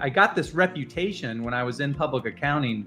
I got this reputation when I was in public accounting.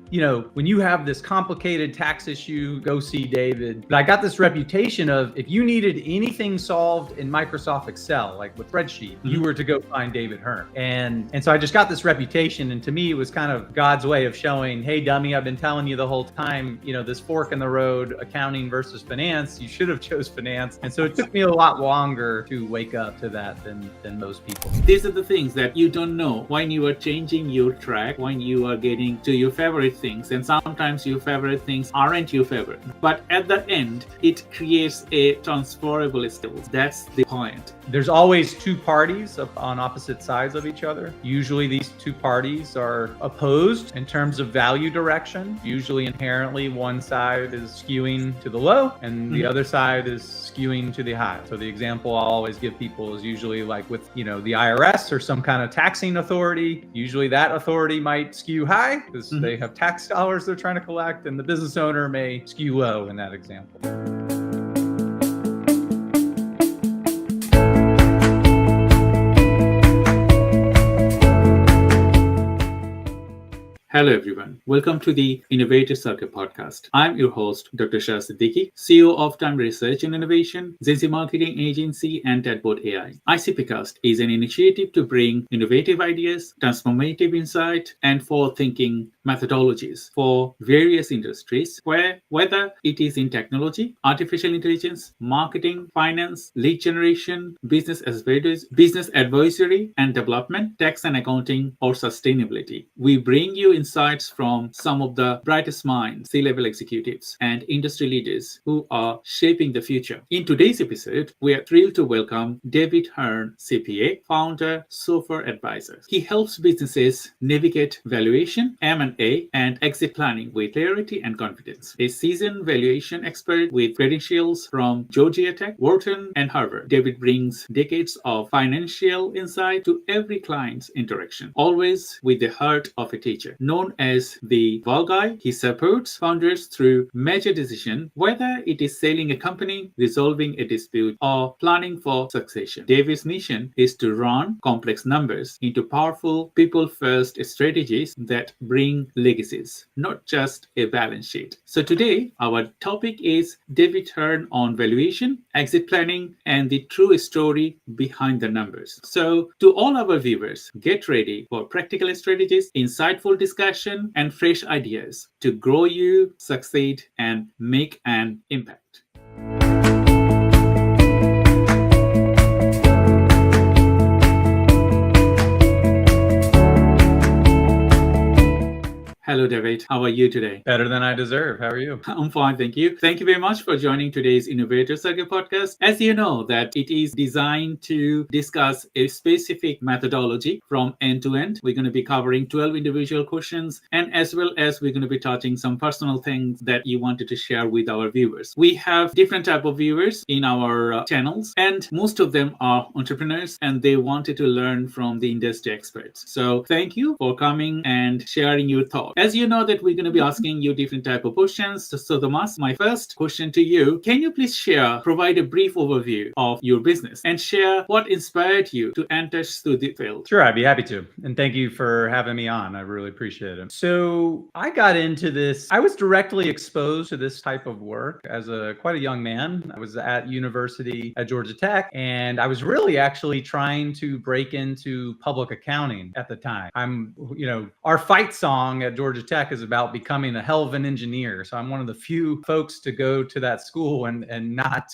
When you have this complicated tax issue, go see David. But I got this reputation of if you needed anything solved in Microsoft Excel, like with spreadsheet, you were to go find David Hern. And so I just got this reputation. And to me, it was kind of God's way of showing, hey, dummy, I've been telling you the whole time, this fork in the road, accounting versus finance, you should have chose finance. And so it took me a lot longer to wake up to that than most people. These are the things that you don't know when you are changing your track, when you are getting to your favorite things. And sometimes your favorite things aren't your favorite. But at the end, it creates a transferable skills. That's the point. There's always two parties on opposite sides of each other. Usually these two parties are opposed in terms of value direction. Usually inherently one side is skewing to the low and the other side is skewing to the high. So the example I'll always give people is usually like with, the IRS or some kind of taxing authority. Usually that authority might skew high because they have tax dollars they're trying to collect, and the business owner may skew low in that example. Hello everyone, welcome to the Innovator Circle podcast. I'm your host, Dr. Shah Siddiqui, CEO of Time Research and Innovation, GenZ Marketing Agency, and Chatbot AI. ICPcast is an initiative to bring innovative ideas, transformative insight, and forward-thinking methodologies for various industries, whether it is in technology, artificial intelligence, marketing, finance, lead generation, business advisory and development, tax and accounting, or sustainability. We bring you insights from some of the brightest minds, C-level executives, and industry leaders who are shaping the future. In today's episode, we are thrilled to welcome David Hern, CPA, founder, Sofer Advisors. He helps businesses navigate valuation, M&A, and exit planning with clarity and confidence. A seasoned valuation expert with credentials from Georgia Tech, Wharton, and Harvard, David brings decades of financial insight to every client's interaction, always with the heart of a teacher. Known as the Wow Guy, he supports founders through major decisions, whether it is selling a company, resolving a dispute, or planning for succession. David's mission is to run complex numbers into powerful people-first strategies that bring legacies, not just a balance sheet. So today, our topic is David Hern on valuation, exit planning, and the true story behind the numbers. So to all our viewers, get ready for practical strategies, insightful discussion, and fresh ideas to grow you, succeed, and make an impact. Hello, David. How are you today? Better than I deserve. How are you? I'm fine, thank you. Thank you very much for joining today's Innovator Circle podcast. As you know, that it is designed to discuss a specific methodology from end to end. We're going to be covering 12 individual questions, and as well as we're going to be touching some personal things that you wanted to share with our viewers. We have different type of viewers in our channels, and most of them are entrepreneurs, and they wanted to learn from the industry experts. So thank you for coming and sharing your thoughts. As you know that we're going to be asking you different type of questions. So Thomas, my first question to you, can you please provide a brief overview of your business and share what inspired you to enter through the field? Sure, I'd be happy to. And thank you for having me on. I really appreciate it. So I got into this, I was directly exposed to this type of work as quite a young man. I was at university at Georgia Tech, and I was really actually trying to break into public accounting at the time. Our fight song at Georgia Tech is about becoming a hell of an engineer. So I'm one of the few folks to go to that school and not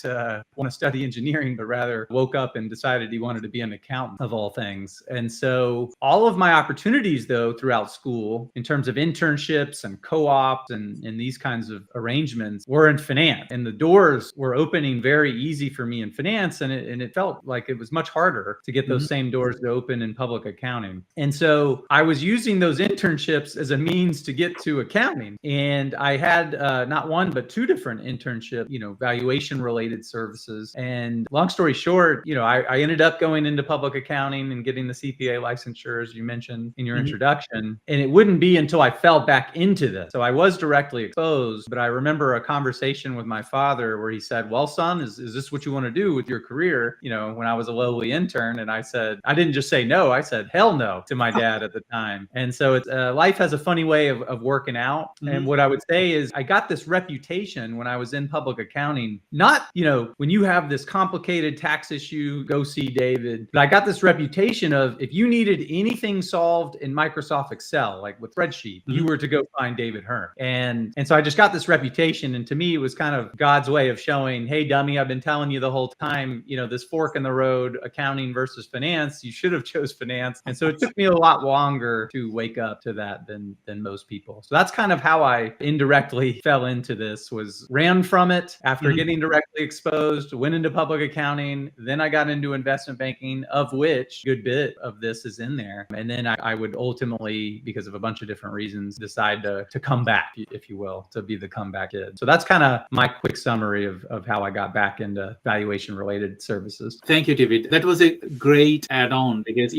want to study engineering, but rather woke up and decided he wanted to be an accountant of all things. And so all of my opportunities, though, throughout school, in terms of internships and co-ops and these kinds of arrangements, were in finance. And the doors were opening very easy for me in finance. And it felt like it was much harder to get those same doors to open in public accounting. And so I was using those internships as a means means to get to accounting. And I had not one, but two different internship, valuation related services. And long story short, I ended up going into public accounting and getting the CPA licensure, as you mentioned in your introduction. And it wouldn't be until I fell back into this. So I was directly exposed, but I remember a conversation with my father where he said, well, son, is this what you want to do with your career? When I was a lowly intern. And I said, I didn't just say no, I said, hell no to my dad at the time. And so it's life has a funny way of working out. And what I would say is I got this reputation when I was in public accounting, not, when you have this complicated tax issue, go see David, but I got this reputation of if you needed anything solved in Microsoft Excel, like with spreadsheet, you were to go find David Hern. And so I just got this reputation. And to me, it was kind of God's way of showing, hey, dummy, I've been telling you the whole time, this fork in the road, accounting versus finance, you should have chose finance. And so it took me a lot longer to wake up to that than most people. So that's kind of how I indirectly fell into this, was ran from it after getting directly exposed, went into public accounting. Then I got into investment banking, of which a good bit of this is in there. And then I would ultimately, because of a bunch of different reasons, decide to come back, if you will, to be the comeback kid. So that's kind of my quick summary of how I got back into valuation related services. Thank you, David. That was a great add-on because,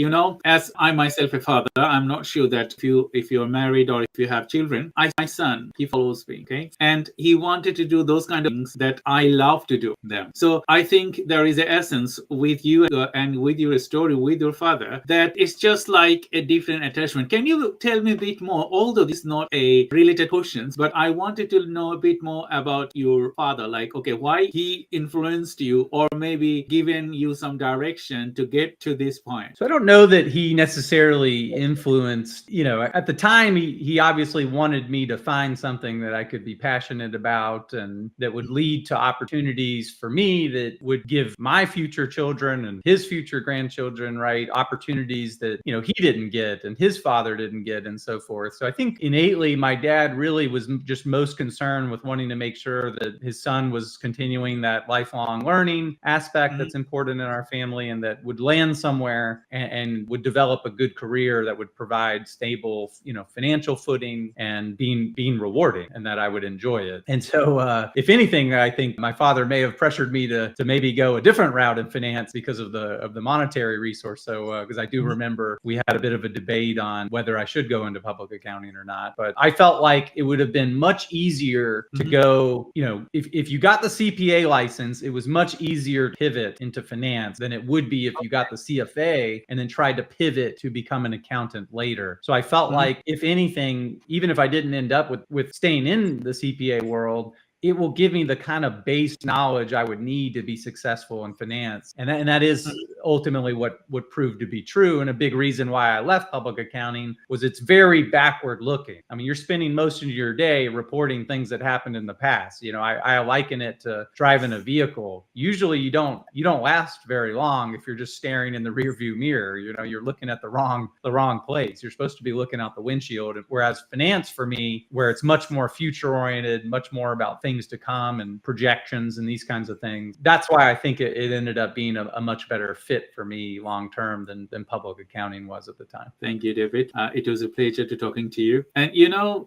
as I myself a father, I'm not sure that if you're married or if you have children, my son, he follows me, okay? And he wanted to do those kind of things that I love to do them. So I think there is an essence with you and with your story with your father that it's just like a different attachment. Can you tell me a bit more, although this is not a related questions, but I wanted to know a bit more about your father, like, okay, why he influenced you or maybe given you some direction to get to this point? So I don't know that he necessarily influenced, at the time he obviously wanted me to find something that I could be passionate about and that would lead to opportunities for me that would give my future children and his future grandchildren, right, opportunities that, he didn't get and his father didn't get and so forth. So I think innately my dad really was just most concerned with wanting to make sure that his son was continuing that lifelong learning aspect that's important in our family and that would land somewhere and would develop a good career that would provide stable, financial footing and being rewarding, and that I would enjoy it. And so if anything, I think my father may have pressured me to maybe go a different route in finance because of the monetary resource. So because I do remember we had a bit of a debate on whether I should go into public accounting or not, but I felt like it would have been much easier to go, if you got the CPA license, it was much easier to pivot into finance than it would be if you got the CFA and then tried to pivot to become an accountant later. So I felt like, if anything, even if I didn't end up with staying in the CPA world, it will give me the kind of base knowledge I would need to be successful in finance. And that is ultimately what proved to be true. And a big reason why I left public accounting was it's very backward looking. I mean, you're spending most of your day reporting things that happened in the past. I liken it to driving a vehicle. Usually you don't last very long if you're just staring in the rear view mirror. You're looking at the wrong place. You're supposed to be looking out the windshield. Whereas finance, for me, where it's much more future oriented, much more about things to come and projections and these kinds of things. That's why I think it ended up being a much better fit for me long term than public accounting was at the time. Thank you, David. It was a pleasure to talking to you. And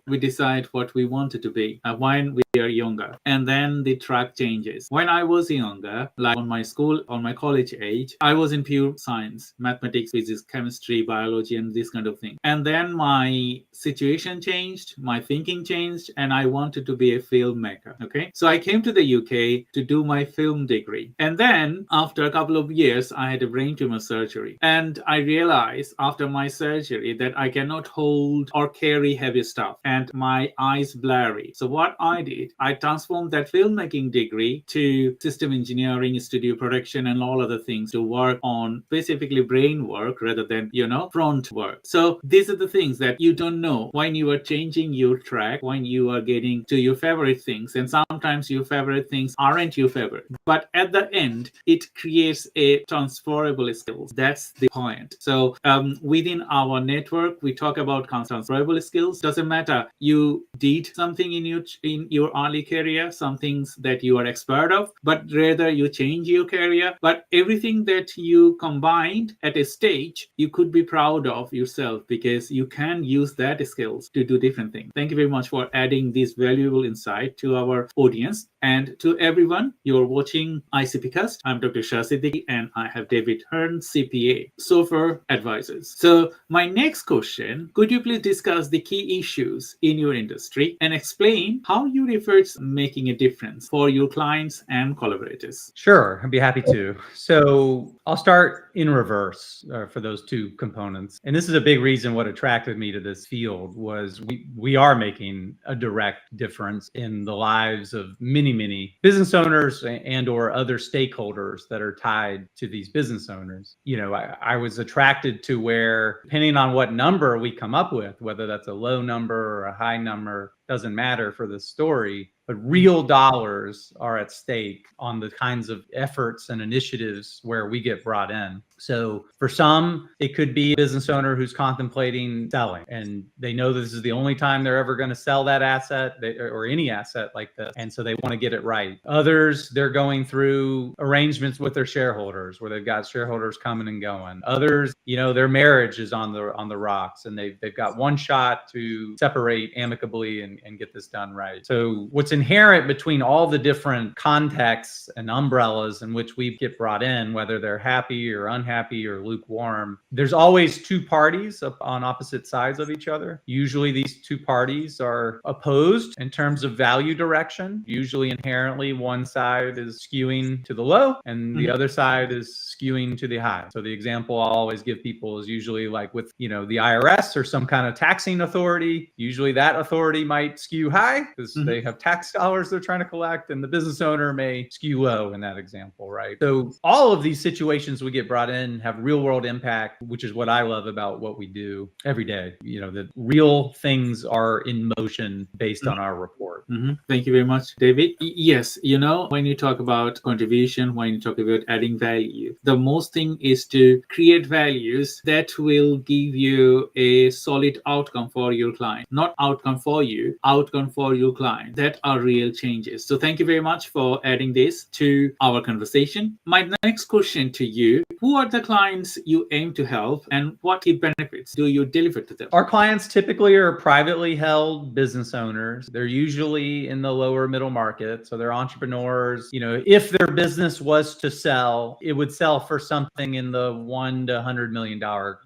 we decide what we wanted to be when we are younger, and then the track changes. When I was younger, like on my college age, I was in pure science, mathematics, physics, chemistry, biology, and this kind of thing. And then my situation changed, my thinking changed, and I wanted to be a filmmaker. Okay, so I came to the UK to do my film degree, and then after a couple of years I had a brain tumor surgery, and I realized after my surgery that I cannot hold or carry heavy stuff and my eyes blurry. So what I did, I transformed that filmmaking degree to system engineering, studio production, and all other things to work on specifically brain work rather than front work. So these are the things that you don't know when you are changing your track, when you are getting to your favorite things. And and sometimes your favorite things aren't your favorite. But at the end, it creates a transferable skills. That's the point. So within our network, we talk about transferable skills. Doesn't matter you did something in your early career, some things that you are expert of, but rather you change your career. But everything that you combined at a stage, you could be proud of yourself because you can use that skills to do different things. Thank you very much for adding this valuable insight to our audience. And to everyone, you're watching ICPcast. I'm Dr. Siddiqui, and I have David Hern, CPA, Sofer Advisors. So my next question, could you please discuss the key issues in your industry and explain how your efforts making a difference for your clients and collaborators? Sure, I'd be happy to. So I'll start in reverse for those two components. And this is a big reason what attracted me to this field was we are making a direct difference in the lives of many business owners and or other stakeholders that are tied to these business owners. You know, I was attracted to where, depending on what number we come up with, whether that's a low number or a high number, doesn't matter for this story, but real dollars are at stake on the kinds of efforts and initiatives where we get brought in. So for some, it could be a business owner who's contemplating selling and they know this is the only time they're ever going to sell that asset or any asset like this. And so they want to get it right. Others, they're going through arrangements with their shareholders where they've got shareholders coming and going. Others, you know, their marriage is on the rocks and they've got one shot to separate amicably and get this done right. So what's inherent between all the different contexts and umbrellas in which we get brought in, whether they're happy or unhappy or lukewarm, there's always two parties on opposite sides of each other. Usually these two parties are opposed in terms of value direction. Usually inherently one side is skewing to the low and the other side is skewing to the high. So the example I'll always give people is usually like with, you know, the IRS or some kind of taxing authority. Usually that authority might skew high because they have tax dollars they're trying to collect, and the business owner may skew low in that example, right? So all of these situations we get brought in have real world impact, which is what I love about what we do every day. You know, the real things are in motion based on our report. Thank you very much, David. Yes, you know, when you talk about contribution, when you talk about adding value, the most thing is to create values that will give you a solid outcome for your client, not outcome for you, outcome for your client. That are real changes. So thank you very much for adding this to our conversation. My next question to you, who are the clients you aim to help and what key benefits do you deliver to them? Our clients typically are privately held business owners. They're usually in the lower middle market. So they're entrepreneurs. You know, if their business was to sell, it would sell for something in the $1 to $100 million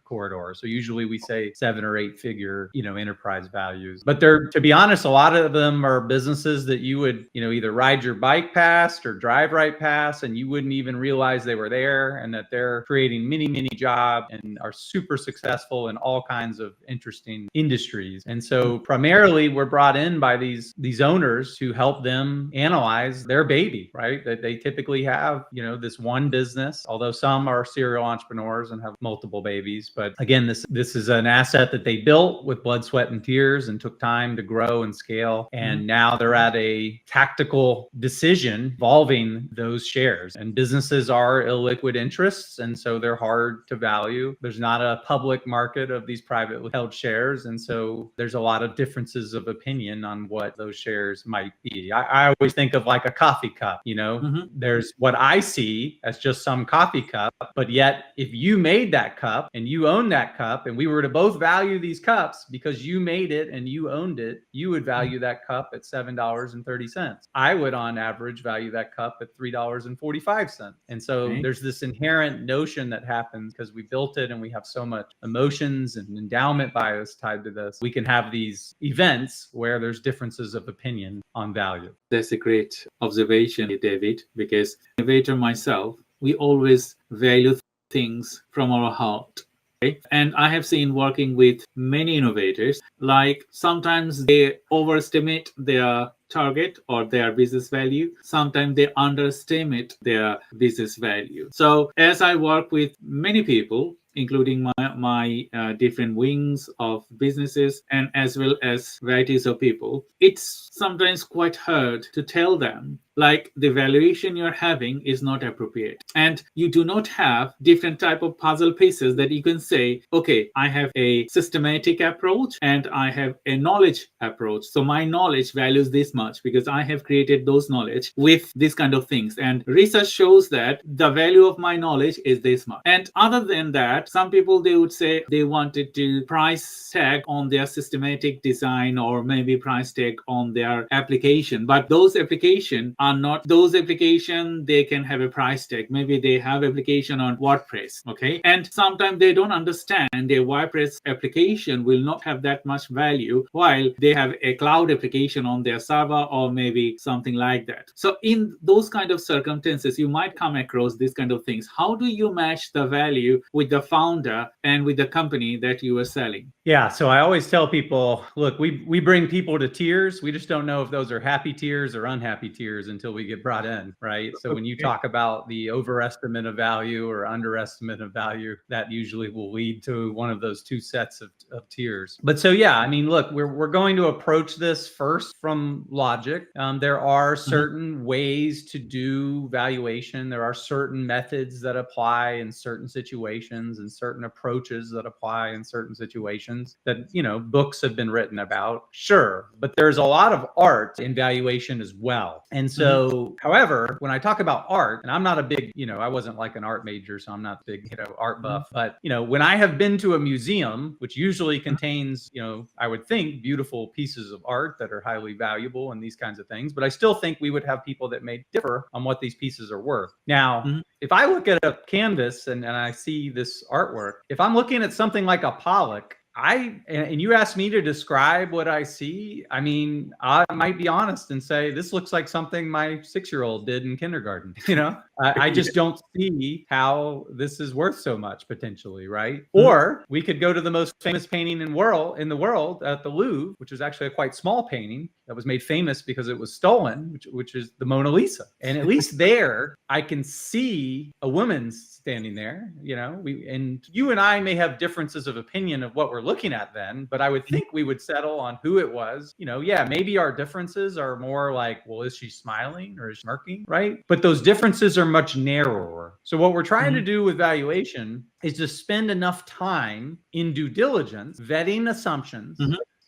corridor. So usually we say 7 or 8 figure, you know, enterprise values. But they're, to be honest, a lot of them are businesses that you would, you know, either ride your bike past or drive right past, and you wouldn't even realize they were there, and that they're creating many jobs and are super successful in all kinds of interesting industries. And so primarily we're brought in by these owners to help them analyze their baby, right? That they typically have, you know, this one business, although some are serial entrepreneurs and have multiple babies. But again, this is an asset that they built with blood, sweat, and tears and took time to grow and scale. And now they're at a tactical decision involving those shares. And businesses are illiquid interests, and so they're hard to value. There's not a public market of these privately held shares, and so there's a lot of differences of opinion on what those shares might be. I always think of like a coffee cup, you know, there's what I see as just some coffee cup, but yet if you made that cup and you own that cup, and we were to both value these cups because you made it and you owned it, you would value that cup at $7.30. I would on average value that cup at $3.45. And so there's this inherent notion that happens because we built it and we have so much emotions and endowment bias tied to this. We can have these events where there's differences of opinion on value. That's a great observation, David, because innovator myself, we always value things from our heart. Okay? And I have seen working with many innovators, like sometimes they overestimate their target or their business value. Sometimes they underestimate their business value. So as I work with many people including my different wings of businesses and as well as varieties of people, it's sometimes quite hard to tell them like the valuation you're having is not appropriate, and you do not have different type of puzzle pieces that you can say, okay, I have a systematic approach and I have a knowledge approach, so my knowledge values this much because I have created those knowledge with this kind of things, and research shows that the value of my knowledge is this much. And other than that, some people, they would say they wanted to price tag on their systematic design or maybe price tag on their application, but those applications are not those application. They can have a price tag. Maybe they have application on WordPress, okay? And sometimes they don't understand their WordPress application will not have that much value while they have a cloud application on their server or maybe something like that. So in those kind of circumstances, you might come across these kind of things. How do you match the value with the founder and with the company that you are selling? Yeah, so I always tell people, look, we bring people to tears. We just don't know if those are happy tears or unhappy tears until we get brought in, right? So when you talk about the overestimate of value or underestimate of value, that usually will lead to one of those two sets of tears. But so, yeah, I mean, look, we're going to approach this first from logic. There are certain ways to do valuation. There are certain methods that apply in certain situations and certain approaches that apply in certain situations that, you know, books have been written about. Sure. But there's a lot of art in valuation as well. And so, however, when I talk about art, and I'm not a big, you know, I wasn't like an art major, so I'm not big, you know, art buff, but, you know, when I have been to a museum, which usually contains, you know, I would think beautiful pieces of art that are highly valuable and these kinds of things, but I still think we would have people that may differ on what these pieces are worth. Now, if I look at a canvas and I see this artwork, if I'm looking at something like a Pollock, and you ask me to describe what I see, I mean, I might be honest and say, this looks like something my 6-year-old did in kindergarten. You know, I just don't see how this is worth so much potentially, right? Or we could go to the most famous painting in the world at the Louvre, which is actually a quite small painting that was made famous because it was stolen, which is the Mona Lisa. And at least there, I can see a woman standing there. You know, and you and I may have differences of opinion of what we're looking at then, but I would think we would settle on who it was. You know, yeah, maybe our differences are more like, well, is she smiling or is she smirking, right? But those differences are much narrower. So what we're trying to do with valuation is to spend enough time in due diligence, vetting assumptions,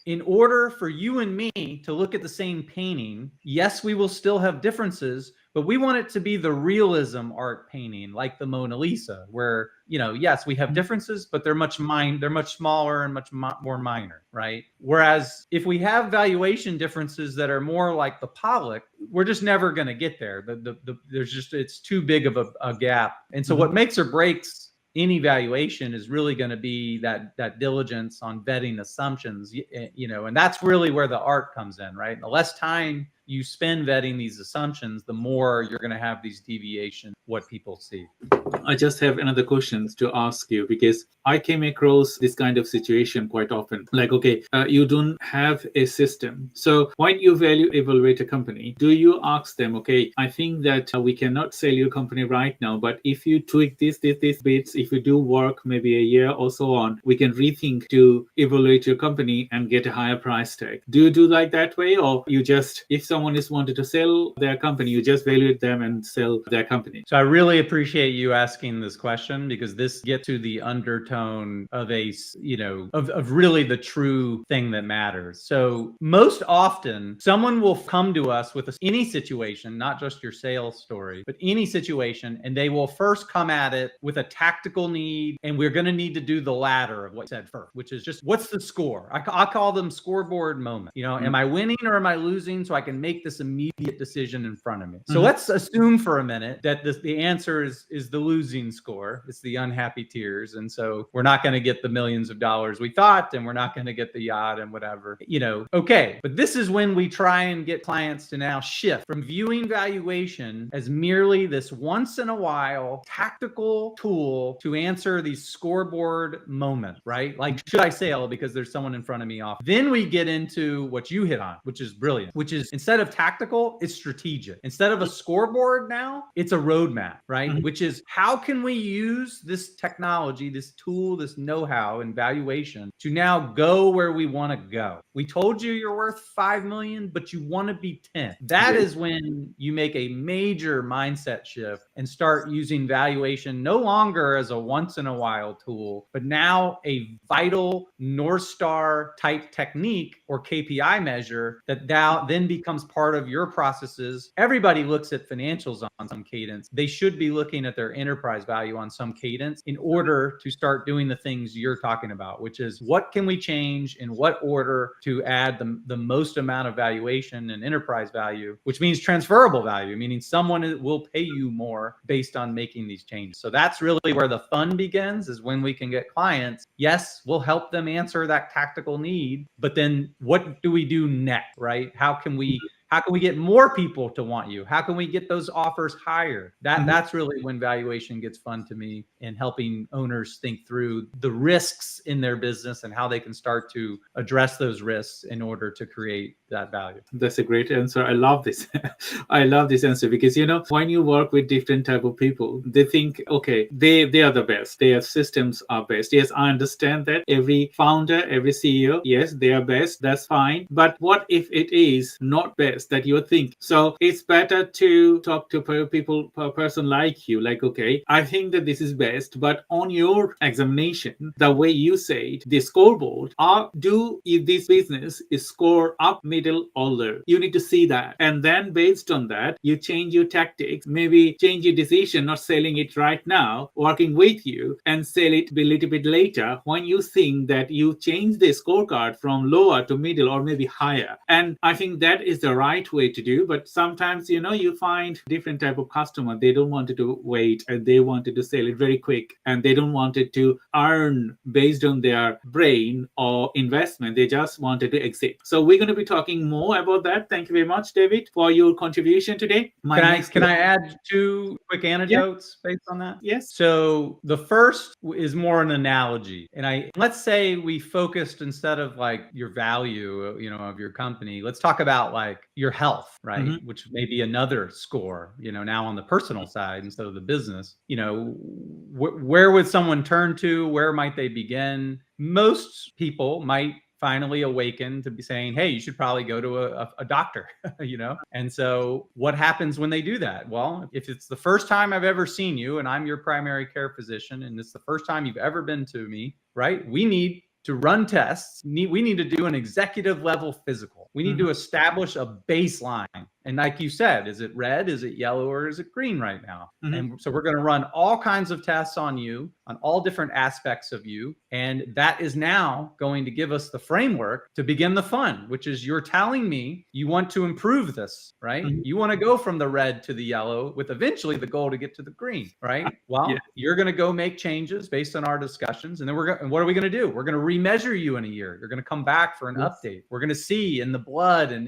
in order for you and me to look at the same painting. Yes, we will still have differences, but we want it to be the realism art painting, like the Mona Lisa, where, you know, yes, we have differences, but they're much smaller and much more minor, right? Whereas if we have valuation differences that are more like the Pollock, we're just never going to get there. It's too big of a gap. And so what makes or breaks any valuation is really going to be that diligence on vetting assumptions, you know, and that's really where the art comes in, right? The less time you spend vetting these assumptions, the more you're going to have these deviations, what people see. I just have another question to ask you, because I came across this kind of situation quite often. Like, okay, you don't have a system. So when you evaluate a company, do you ask them, okay, I think that we cannot sell your company right now, but if you tweak these bits, if you do work maybe a year or so on, we can rethink to evaluate your company and get a higher price tag. Do you do like that way? Or you just, if someone is wanted to sell their company, you just evaluate them and sell their company? So I really appreciate you asking this question, because this gets to the undertone of of really the true thing that matters. So most often someone will come to us with any situation, not just your sales story, but any situation, and they will first come at it with a tactical need, and we're going to need to do the latter of what you said first, which is just, what's the score? I call them scoreboard moments. You know, am I winning or am I losing, so I can make this immediate decision in front of me? So let's assume for a minute that the answer is the losing score. It's the unhappy tears. And so we're not going to get the millions of dollars we thought, and we're not going to get the yacht and whatever, you know. Okay. But this is when we try and get clients to now shift from viewing valuation as merely this once in a while tactical tool to answer these scoreboard moments, right? Like, should I sell because there's someone in front of me off? Then we get into what you hit on, which is brilliant, which is, instead instead of tactical, it's strategic. Instead of a scoreboard now, it's a roadmap, right? Which is how can we use this technology, this tool, this know-how and valuation to now go where we want to go. We told you you're worth 5 million, but you want to be 10. That is when you make a major mindset shift and start using valuation no longer as a once in a while tool, but now a vital North Star type technique or KPI measure that now then becomes part of your processes. Everybody looks at financials on some cadence. They should be looking at their enterprise value on some cadence in order to start doing the things you're talking about, which is what can we change in what order to add the most amount of valuation and enterprise value, which means transferable value, meaning someone will pay you more based on making these changes. So that's really where the fun begins, is when we can get clients. Yes, we'll help them answer that tactical need, but then what do we do next, right? How can we get more people to want you? How can we get those offers higher? That's really when valuation gets fun to me, and helping owners think through the risks in their business and how they can start to address those risks in order to create that value. That's a great answer. I love this. I love this answer because, when you work with different type of people, they think, okay, they are the best. Their systems are best. Yes, I understand that every founder, every CEO, yes, they are best. That's fine. But what if it is not best that you think? So it's better to talk to a person like you, like, okay, I think that this is best, but on your examination, the way you say it, the scoreboard, if this business is score up, middle, or low? You need to see that. And then based on that, you change your tactics, maybe change your decision, not selling it right now, working with you, and sell it a little bit later when you think that you change the scorecard from lower to middle or maybe higher. And I think that is the right way to do. But sometimes, you find different type of customer, they don't want to wait, and they wanted to sell it very quick, and they don't want it to earn based on their brain or investment. They just wanted to exit. So we're going to be talking more about that. Thank you very much, David, for your contribution today. Can I add 2 quick anecdotes based on that? Yes. So the first is more an analogy. And let's say we focused, instead of like your value, of your company, let's talk about like your health, right? Which may be another score, now on the personal side instead of the business. Where would someone turn to? Where might they begin? Most people might finally awaken to be saying, hey, you should probably go to a doctor, And so what happens when they do that? Well, if it's the first time I've ever seen you and I'm your primary care physician, and it's the first time you've ever been to me, right? We need to run tests. We need to do an executive level physical. We need to establish a baseline. And like you said, is it red, is it yellow, or is it green right now? And so we're going to run all kinds of tests on you, on all different aspects of you. And that is now going to give us the framework to begin the fun, which is you're telling me you want to improve this, right? You want to go from the red to the yellow with eventually the goal to get to the green, right? Well, you're going to go make changes based on our discussions. And then what are we going to do? We're going to remeasure you in a year. You're going to come back for an update. We're going to see in the blood and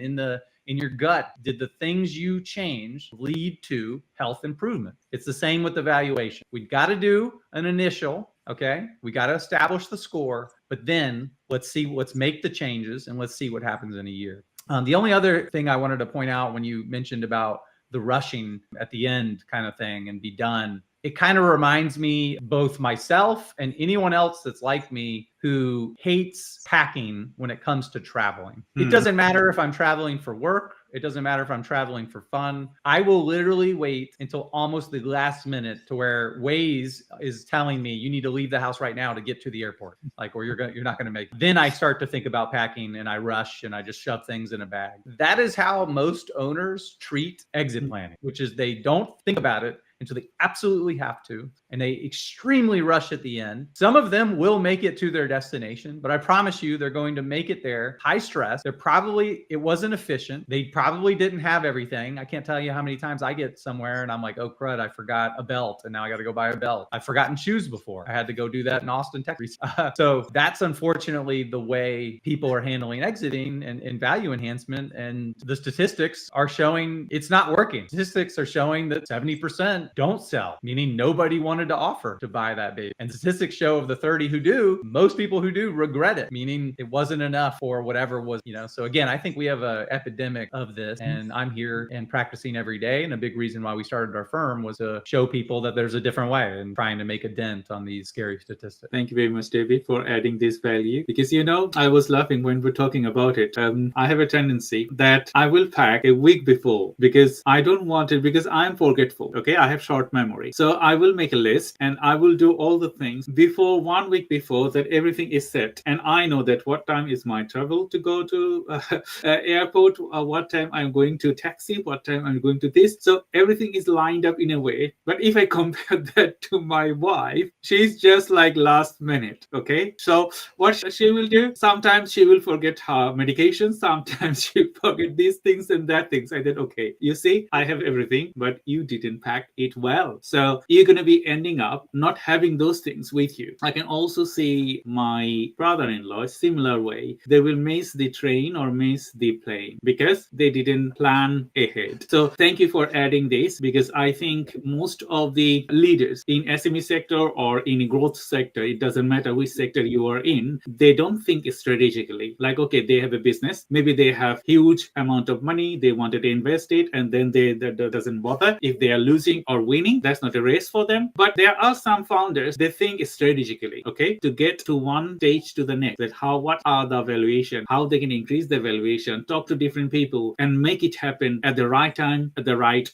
in your gut, did the things you changed lead to health improvement? It's the same with the valuation. We got to do an initial, okay? We got to establish the score, but then let's make the changes and let's see what happens in a year. The only other thing I wanted to point out when you mentioned about the rushing at the end kind of thing and be done, it kind of reminds me, both myself and anyone else that's like me, who hates packing when it comes to traveling. It doesn't matter if I'm traveling for work. It doesn't matter if I'm traveling for fun. I will literally wait until almost the last minute to where Waze is telling me you need to leave the house right now to get to the airport, or you're not going to make it. Then I start to think about packing and I rush and I just shove things in a bag. That is how most owners treat exit planning, which is they don't think about it until they absolutely have to, and they extremely rush at the end. Some of them will make it to their destination, but I promise you they're going to make it there high stress. It wasn't efficient. They probably didn't have everything. I can't tell you how many times I get somewhere and I'm like, oh crud, I forgot a belt and now I got to go buy a belt. I've forgotten shoes before. I had to go do that in Austin, Texas. So that's unfortunately the way people are handling exiting and value enhancement. And the statistics are showing it's not working. Statistics are showing that 70% don't sell, meaning nobody wanted to offer to buy that baby. And statistics show of the 30 who do, most people who do regret it, meaning it wasn't enough for whatever was, so again, I think we have an epidemic of this, and I'm here and practicing every day. And a big reason why we started our firm was to show people that there's a different way and trying to make a dent on these scary statistics. Thank you very much, David, for adding this value. Because, I was laughing when we're talking about it. I have a tendency that I will pack a week before because I don't want it, because I'm forgetful. Okay, I have short memory. So I will make a list and I will do all the things before 1 week before, that everything is set. And I know that what time is my travel to go to airport, what time I'm going to taxi, what time I'm going to this. So everything is lined up in a way. But if I compare that to my wife, she's just like last minute. Okay, so what she will do, sometimes she will forget her medication, sometimes she forget these things and that things. I said, okay, you see, I have everything, but you didn't pack it well. So you're going to be ending up not having those things with you. I can also see my brother-in-law, similar way. They will miss the train or miss the plane because they didn't plan ahead. So thank you for adding this, because I think most of the leaders in SME sector or in growth sector, it doesn't matter which sector you are in, they don't think strategically. Like, okay, they have a business, maybe they have huge amount of money, they wanted to invest it, and then that doesn't bother if they are losing or winning. That's not a race for them. But there are some founders, they think strategically, okay, to get to one stage to the next, that what are the valuation, how they can increase the valuation, talk to different people and make it happen at the right time, at the right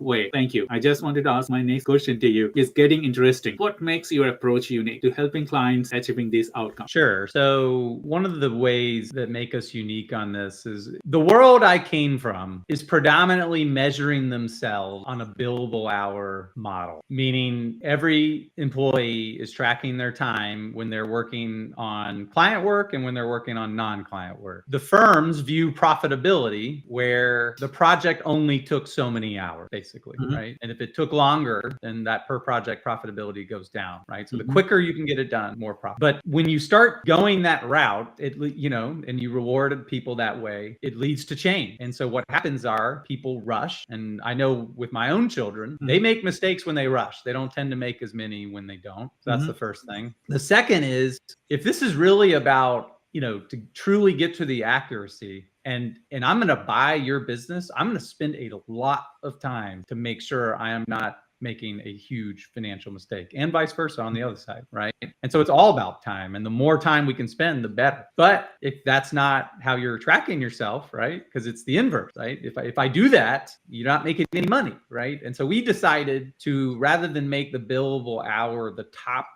way. Thank you. I just wanted to ask my next question to you. It's getting interesting. What makes your approach unique to helping clients achieving these outcomes? Sure. So one of the ways that make us unique on this is the world I came from is predominantly measuring themselves on a billable hour model, meaning every employee is tracking their time when they're working on client work and when they're working on non-client work. The firms view profitability where the project only took so many hours, basically, right? And if it took longer, then that per project profitability goes down, right? So the quicker you can get it done, more profit. But when you start going that route, and you rewarded people that way, it leads to change. And so what happens are people rush. And I know with my own children, they make mistakes when they rush. They don't tend to make as many when they don't. So that's the first thing. The second is, if this is really about, to truly get to the accuracy, and I'm going to buy your business, I'm going to spend a lot of time to make sure I am not making a huge financial mistake, and vice versa on the other side, right? And so it's all about time, and the more time we can spend, the better. But if that's not how you're tracking yourself, right? Because it's the inverse, right? If I do that, you're not making any money, right? And so we decided to, rather than make the billable hour the top,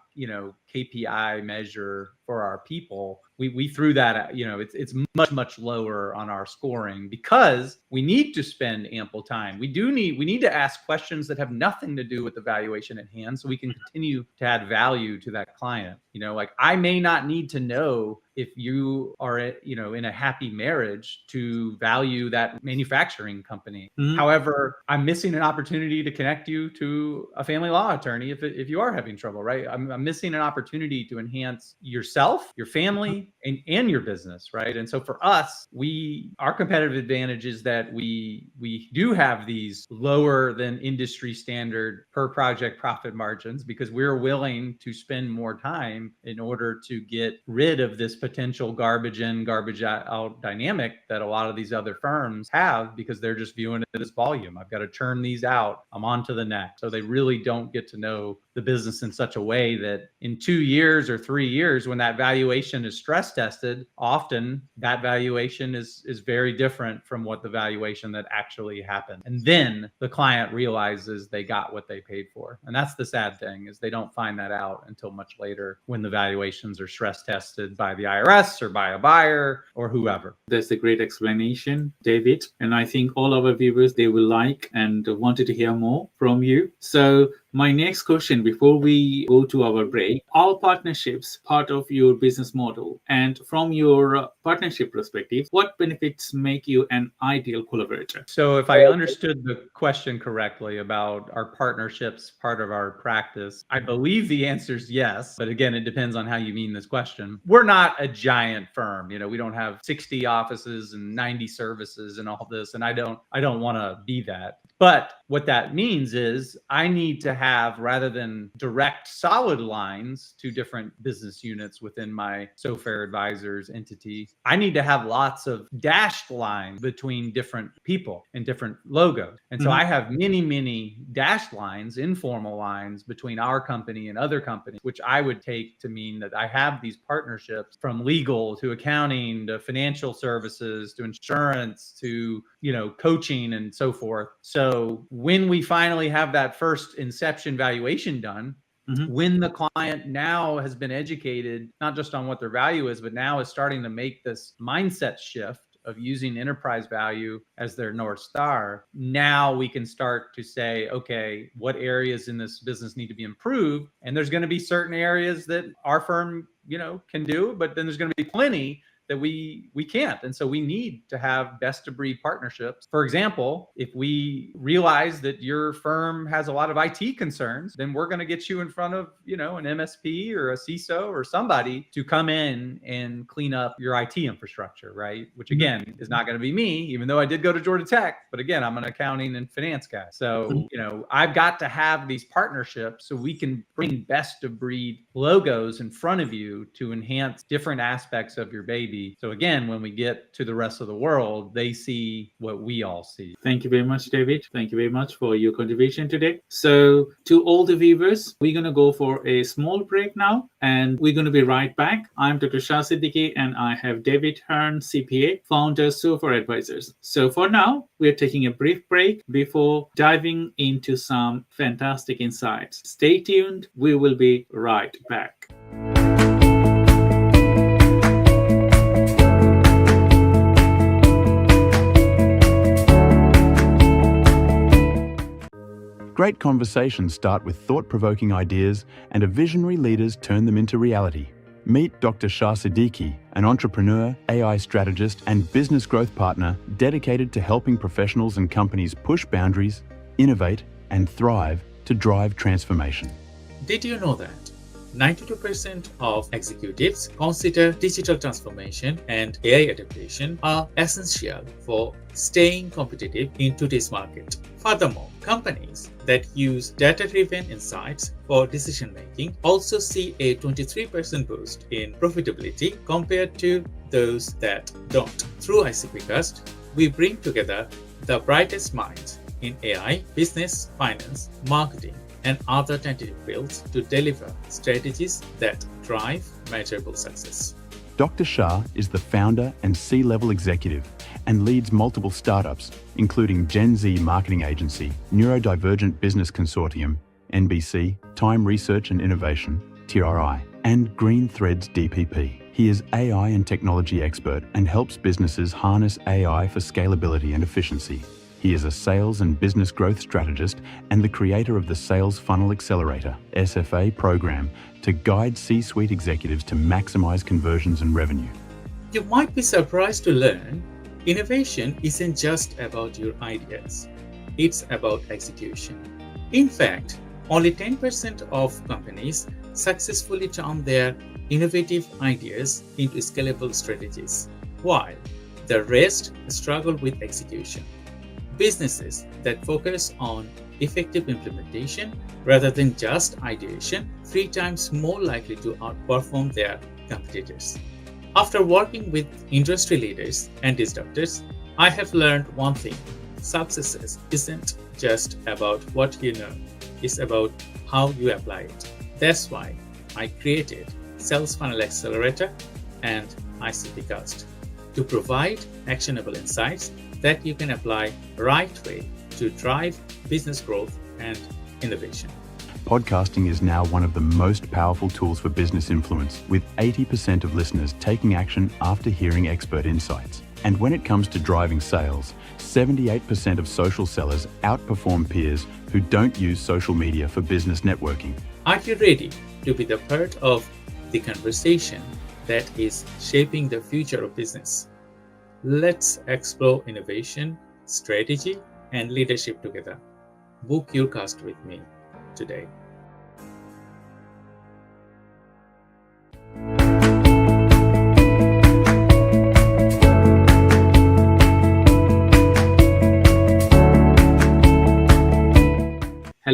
KPI measure for our people, we threw that at, it's much lower on our scoring, because we need to spend ample time. We need to ask questions that have nothing to do with the valuation at hand, so we can continue to add value to that client. Like, I may not need to know if you are, in a happy marriage to value that manufacturing company. However, I'm missing an opportunity to connect you to a family law attorney if you are having trouble, right? I'm missing an opportunity to enhance yourself, your family, and your business, right? And so for us, our competitive advantage is that we do have these lower than industry standard per project profit margins, because we're willing to spend more time in order to get rid of this potential garbage in, garbage out dynamic that a lot of these other firms have, because they're just viewing it as volume. I've got to churn these out. I'm on to the next. So they really don't get to know the business in such a way that in 2 years or 3 years, when that valuation is stress tested, often that valuation is very different from what the valuation that actually happened. And then the client realizes they got what they paid for. And that's the sad thing, is they don't find that out until much later, when the valuations are stress tested by the IRS or by a buyer or whoever. That's a great explanation, David. And I think all our viewers, they will like and wanted to hear more from you. So my next question before we go to our break, are partnerships part of your business model? And from your partnership perspective, what benefits make you an ideal collaborator? So if I understood the question correctly about our partnerships part of our practice, I believe the answer is yes. But again, it depends on how you mean this question. We're not a giant firm. We don't have 60 offices and 90 services and all this. And I don't want to be that. But what that means is I need to have, rather than direct solid lines to different business units within my Sofer Advisors entity, I need to have lots of dashed lines between different people and different logos. And so I have many, many dashed lines, informal lines between our company and other companies, which I would take to mean that I have these partnerships from legal to accounting to financial services to insurance to, coaching and so forth. So when we finally have that first inception valuation done, when the client now has been educated, not just on what their value is, but now is starting to make this mindset shift of using enterprise value as their North Star, now we can start to say, okay, what areas in this business need to be improved? And there's going to be certain areas that our firm, can do, but then there's going to be plenty that we can't. And so we need to have best of breed partnerships. For example, if we realize that your firm has a lot of IT concerns, then we're going to get you in front of, an MSP or a CISO or somebody to come in and clean up your IT infrastructure, right? Which again, is not going to be me, even though I did go to Georgia Tech, but again, I'm an accounting and finance guy. So, I've got to have these partnerships so we can bring best of breed logos in front of you to enhance different aspects of your baby. So again, when we get to the rest of the world, they see what we all see. Thank you very much, David. Thank you very much for your contribution today. So to all the viewers, we're going to go for a small break now, and we're going to be right back. I'm Dr. Shah Siddiqui, and I have David Hern, CPA, founder, Sofer Advisors. So for now, we're taking a brief break before diving into some fantastic insights. Stay tuned. We will be right back. Great conversations start with thought-provoking ideas, and visionary leaders turn them into reality. Meet Dr. Shah Siddiqui, an entrepreneur, AI strategist, and business growth partner dedicated to helping professionals and companies push boundaries, innovate, and thrive to drive transformation. Did you know that 92% of executives consider digital transformation and AI adaptation are essential for staying competitive in today's market? Furthermore, companies that use data-driven insights for decision-making also see a 23% boost in profitability compared to those that don't. Through ICPcast, we bring together the brightest minds in AI, business, finance, marketing, and other tentative fields to deliver strategies that drive measurable success. Dr. Shah is the founder and C-level executive and leads multiple startups, including GenZ marketing agency, Neurodivergent Business Consortium, NBC, Time Research and Innovation, TRI, and Green Threads DPP. He is AI and technology expert and helps businesses harness AI for scalability and efficiency. He is a sales and business growth strategist and the creator of the Sales Funnel Accelerator, SFA program, to guide C-suite executives to maximize conversions and revenue. You might be surprised to learn innovation isn't just about your ideas. It's about execution. In fact, only 10% of companies successfully turn their innovative ideas into scalable strategies, while the rest struggle with execution. Businesses that focus on effective implementation rather than just ideation 3 times more likely to outperform their competitors. After working with industry leaders and disruptors, I have learned one thing: success isn't just about what you know, it's about how you apply it. That's why I created Sales Funnel Accelerator and ICPcast to provide actionable insights that you can apply right way to drive business growth and innovation. Podcasting is now one of the most powerful tools for business influence, with 80% of listeners taking action after hearing expert insights. And when it comes to driving sales, 78% of social sellers outperform peers who don't use social media for business networking. Are you ready to be the part of the conversation that is shaping the future of business? Let's explore innovation, strategy, and leadership together. Book your cast with me today.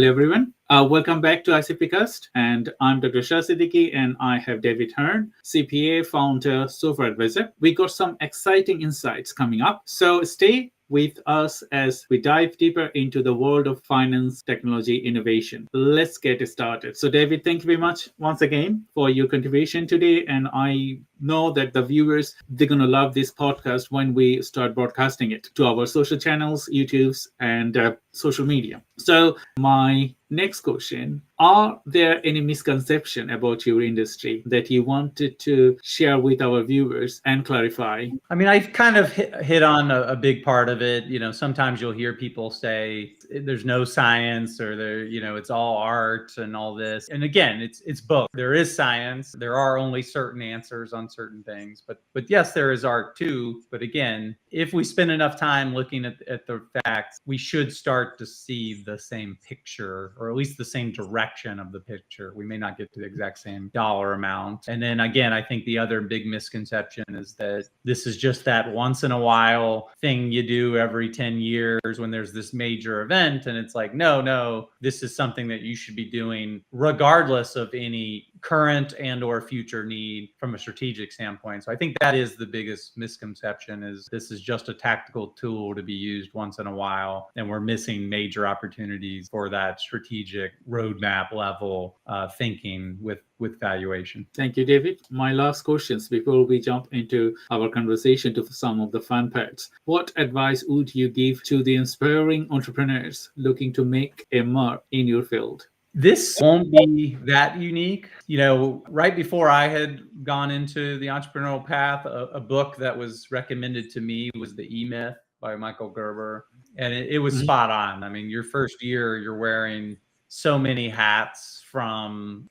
Hello, everyone. Welcome back to ICPcast. And I'm Dr. Shah Siddiqui, and I have David Hern, CPA, founder, Sofer Advisors. We got some exciting insights coming up. So stay with us as we dive deeper into the world of finance, technology, innovation. Let's get started. So David, thank you very much once again for your contribution today. And I know that the viewers, they're going to love this podcast when we start broadcasting it to our social channels, YouTube's, and social media. So my next question, are there any misconceptions about your industry that you wanted to share with our viewers and clarify? I mean, I've kind of hit on a big part of it. You know, sometimes you'll hear people say there's no science or it's all art and all this. And again, it's both. There is science. There are only certain answers on certain things. But yes, there is art too. But again, if we spend enough time looking at the facts, we should start to see the same picture, or at least the same direction of the picture. We may not get to the exact same dollar amount. And then again, I think the other big misconception is that this is just that once in a while thing you do every 10 years when there's this major event. And it's like, no, this is something that you should be doing regardless of any current and or future need from a strategic standpoint. So I think that is the biggest misconception, is this is just a tactical tool to be used once in a while, and we're missing major opportunities for that strategic roadmap level thinking with valuation. Thank you, David. My last questions before we jump into our conversation to some of the fun parts. What advice would you give to the inspiring entrepreneurs looking to make a mark in your field? This won't be that unique. You know, right before I had gone into the entrepreneurial path, a book that was recommended to me was The E-Myth by Michael Gerber. And it was spot on. I mean, your first year, you're wearing so many hats, from,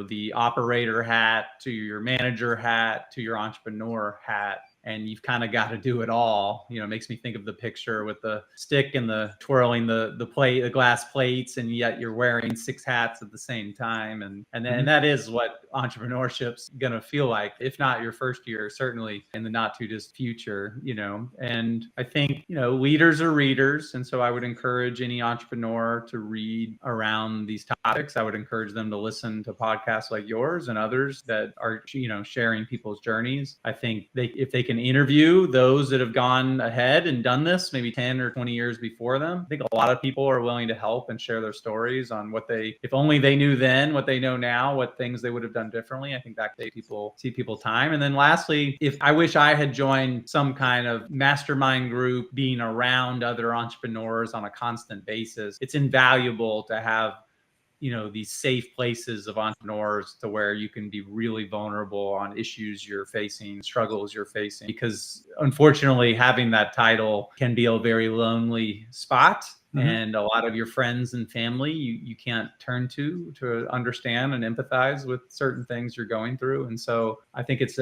the operator hat to your manager hat to your entrepreneur hat. And you've kind of got to do it all. It makes me think of the picture with the stick and the twirling the glass plates, and yet you're wearing 6 hats at the same time. And that is what entrepreneurship's gonna feel like, if not your first year, certainly in the not too distant future. And I think leaders are readers, and so I would encourage any entrepreneur to read around these topics. I would encourage them to listen to podcasts like yours and others that are sharing people's journeys. I think if they can interview those that have gone ahead and done this maybe 10 or 20 years before them, I think a lot of people are willing to help and share their stories on if only they knew then what they know now, what things they would have done differently. I think that saves people time. And then lastly, I wish I had joined some kind of mastermind group, being around other entrepreneurs on a constant basis. It's invaluable to have these safe places of entrepreneurs to where you can be really vulnerable on issues you're facing, struggles you're facing, because unfortunately having that title can be a very lonely spot. And a lot of your friends and family you can't turn to understand and empathize with certain things you're going through. And so I think it's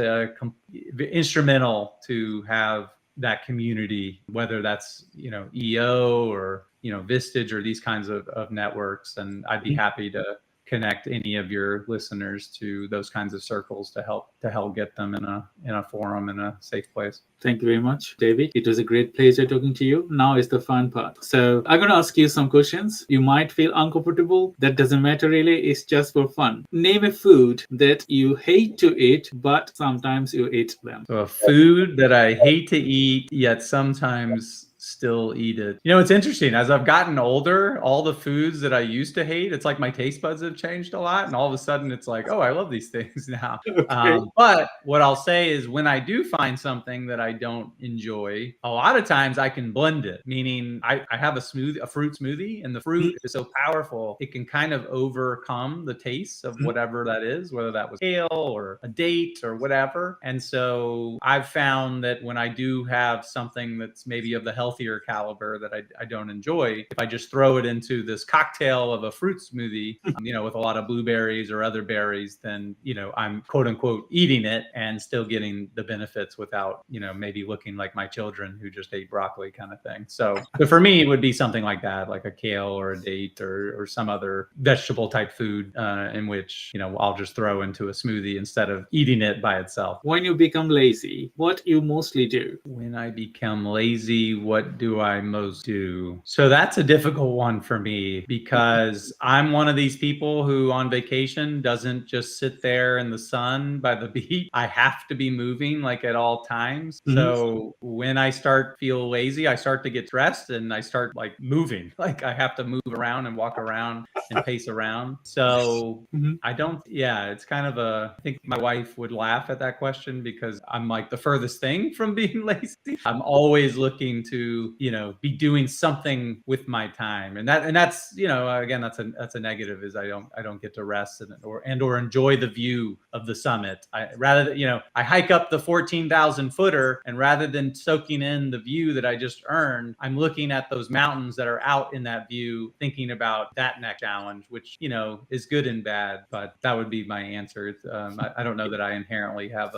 instrumental to have that community, whether that's EO or Vistage or these kinds of networks. And I'd be happy to connect any of your listeners to those kinds of circles to help get them in a forum, in a safe place. Thank you very much, David. It was a great pleasure talking to you. Now is the fun part. So I'm going to ask you some questions. You might feel uncomfortable. That doesn't matter really. It's just for fun. Name a food that you hate to eat, but sometimes you eat them. So a food that I hate to eat, yet sometimes still eat it. It's interesting. As I've gotten older, all the foods that I used to hate, it's like my taste buds have changed a lot. And all of a sudden it's like, oh, I love these things now. Okay. But what I'll say is, when I do find something that I don't enjoy, a lot of times I can blend it. Meaning I have a fruit smoothie, and the fruit is so powerful, it can kind of overcome the taste of whatever that is, whether that was kale or a date or whatever. And so I've found that when I do have something that's maybe of the healthier caliber that I don't enjoy, if I just throw it into this cocktail of a fruit smoothie, with a lot of blueberries or other berries, then, I'm quote unquote eating it and still getting the benefits without, maybe looking like my children who just ate broccoli kind of thing. So, but for me, it would be something like that, like a kale or a date or some other vegetable type food in which, I'll just throw into a smoothie instead of eating it by itself. When you become lazy, what you mostly do? When I become lazy, what what do I most do? So that's a difficult one for me because I'm one of these people who on vacation doesn't just sit there in the sun by the beach. I have to be moving like at all times. So when I start feel lazy, I start to get stressed and I start like moving. Like I have to move around and walk around and pace around. So I don't, it's kind of I think my wife would laugh at that question because I'm like the furthest thing from being lazy. I'm always looking to, be doing something with my time. And that's, again, that's a negative is I don't get to rest or enjoy the view of the summit. I hike up the 14,000 footer and rather than soaking in the view that I just earned, I'm looking at those mountains that are out in that view, thinking about that next challenge, which, is good and bad, but that would be my answer. I don't know that I inherently have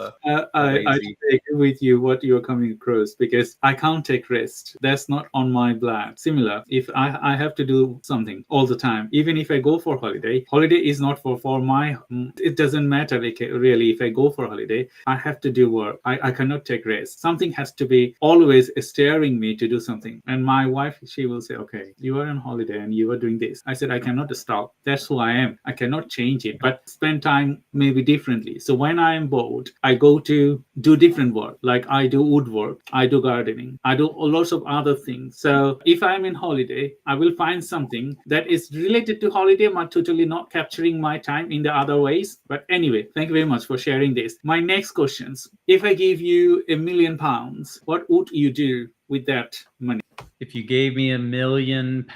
I take with you what you're coming across because I can't take rest. That's not on my blood. Similar, if I have to do something all the time, even if I go for holiday is not for my, it doesn't matter really if I go for holiday, I have to do work. I cannot take rest. Something has to be always steering me to do something. And my wife, she will say, okay, you are on holiday and you are doing this. I said, I cannot stop. That's who I am. I cannot change it, but spend time maybe differently. So when I am bored, I go to do different work. Like I do woodwork, I do gardening, I do lots of other things. So if I'm in holiday, I will find something that is related to holiday, but totally not capturing my time in the other ways. But anyway, thank you very much for sharing this. My next questions, if I give you £1 million, what would you do with that money? If you gave me £1 million,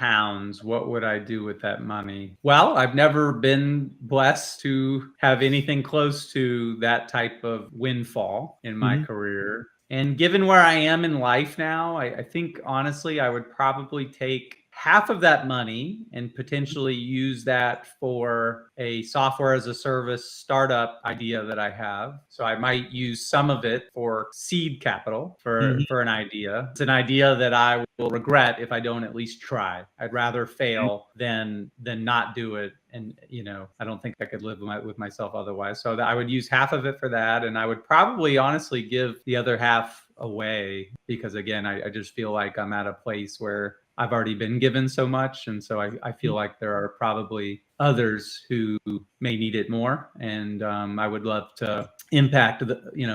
what would I do with that money? Well, I've never been blessed to have anything close to that type of windfall in my career. And given where I am in life now, I think honestly, I would probably take half of that money and potentially use that for a software as a service startup idea that I have. So I might use some of it for seed capital for an idea. It's an idea that I will regret if I don't at least try. I'd rather fail than not do it. And, I don't think I could live with myself otherwise. So I would use half of it for that. And I would probably honestly give the other half away because, again, I just feel like I'm at a place where I've already been given so much. And so I feel like there are probably others who may need it more. And I would love to impact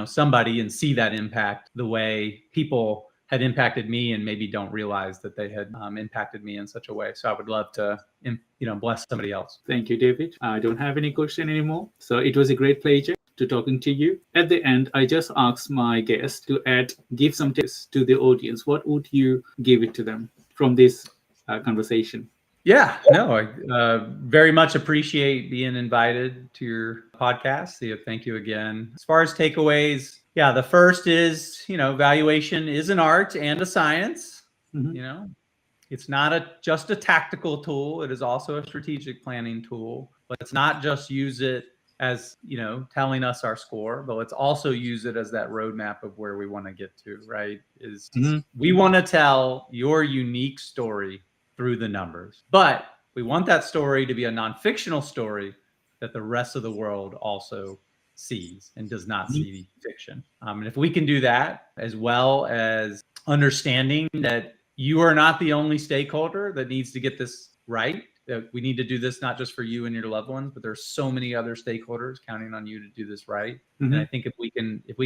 somebody and see that impact the way people had impacted me and maybe don't realize that they had impacted me in such a way. So I would love to, bless somebody else. Thank you, David. I don't have any question anymore. So it was a great pleasure to talking to you. At the end, I just asked my guests to give some tips to the audience. What would you give it to them from this conversation? Yeah, no, I very much appreciate being invited to your podcast. Thank you again. As far as takeaways, the first is, valuation is an art and a science. It's not just a tactical tool. It is also a strategic planning tool, but it's not just use it as, telling us our score, but let's also use it as that roadmap of where we want to get to, right? We want to tell your unique story through the numbers, but we want that story to be a non-fictional story that the rest of the world also sees and does not see fiction. And if we can do that, as well as understanding that you are not the only stakeholder that needs to get this right, that we need to do this not just for you and your loved ones, but there's so many other stakeholders counting on you to do this right. And I think if we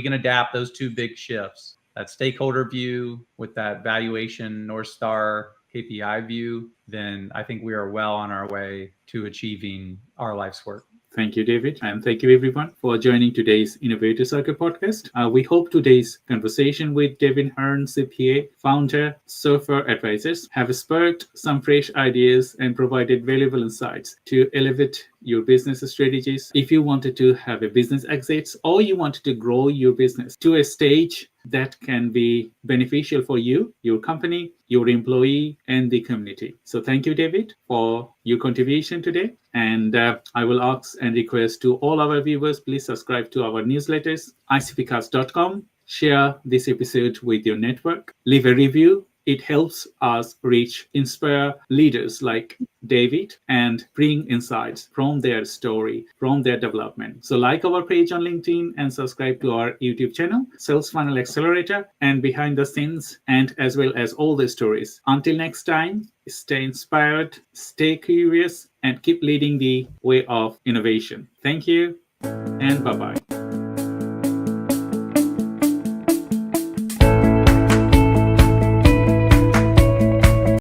can adapt those two big shifts, that stakeholder view with that valuation North Star KPI view, then I think we are well on our way to achieving our life's work. Thank you, David. And thank you, everyone, for joining today's Innovator Circle podcast. We hope today's conversation with David Hern, CPA, founder, Sofer Advisors, have sparked some fresh ideas and provided valuable insights to elevate your business strategies. If you wanted to have a business exit or you wanted to grow your business to a stage that can be beneficial for you, your company, your employee, and the community. So thank you, David, for your contribution today. And I will ask and request to all our viewers, please subscribe to our newsletters, icpcast.com, share this episode with your network, leave a review it helps us inspire leaders like David and bring insights from their story, from their development. So like our page on LinkedIn and subscribe to our YouTube channel, Sales Funnel Accelerator, and behind the scenes, and as well as all the stories. Until next time, stay inspired, stay curious, and keep leading the way of innovation. Thank you, and bye-bye.